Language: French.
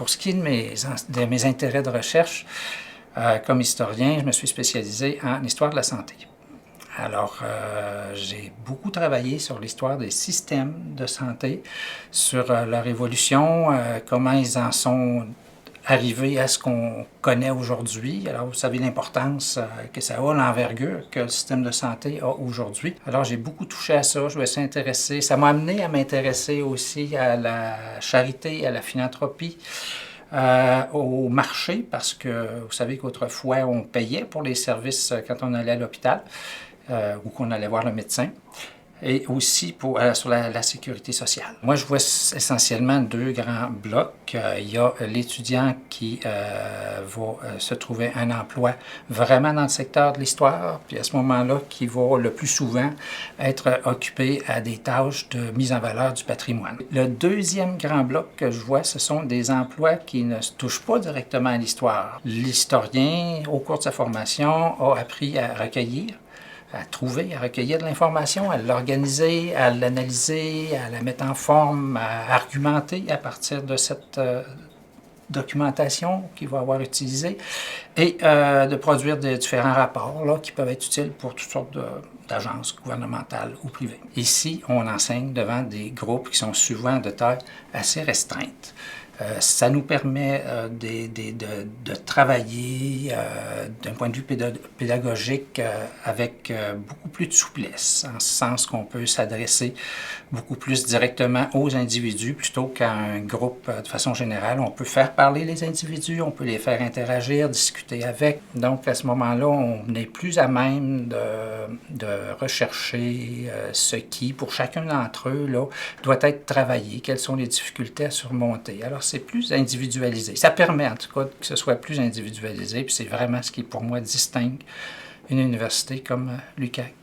Pour ce qui est de mes intérêts de recherche, comme historien, je me suis spécialisé en histoire de la santé. Alors, j'ai beaucoup travaillé sur l'histoire des systèmes de santé, sur leur évolution, comment ils en sont arrivés à ce qu'on connaît aujourd'hui. Alors, vous savez l'importance que ça a, l'envergure que le système de santé a aujourd'hui. Alors, j'ai beaucoup touché à ça, je me suis intéressé. Ça m'a amené à m'intéresser aussi à la charité, à la philanthropie. Au marché, parce que vous savez qu'autrefois, on payait pour les services quand on allait à l'hôpital ou qu'on allait voir le médecin, et aussi sur la sécurité sociale. Moi, je vois essentiellement deux grands blocs. Il y a l'étudiant qui va se trouver un emploi vraiment dans le secteur de l'histoire, puis à ce moment-là, qui va le plus souvent être occupé à des tâches de mise en valeur du patrimoine. Le deuxième grand bloc que je vois, ce sont des emplois qui ne se touchent pas directement à l'histoire. L'historien, au cours de sa formation, a appris à recueillir, à trouver, à recueillir de l'information, à l'organiser, à l'analyser, à la mettre en forme, à argumenter à partir de cette documentation qu'il va avoir utilisée et de produire différents rapports là, qui peuvent être utiles pour toutes sortes d'agences gouvernementales ou privées. Ici, on enseigne devant des groupes qui sont souvent de taille assez restreinte. Ça nous permet de travailler d'un point de vue pédagogique avec beaucoup plus de souplesse, en ce sens qu'on peut s'adresser beaucoup plus directement aux individus plutôt qu'à un groupe de façon générale. On peut faire parler les individus, on peut les faire interagir, discuter avec. Donc à ce moment-là, on est plus à même de rechercher ce qui, pour chacun d'entre eux, là, doit être travaillé, quelles sont les difficultés à surmonter. Alors c'est plus individualisé. Ça permet en tout cas que ce soit plus individualisé, puis c'est vraiment ce qui pour moi distingue une université comme l'UQAC.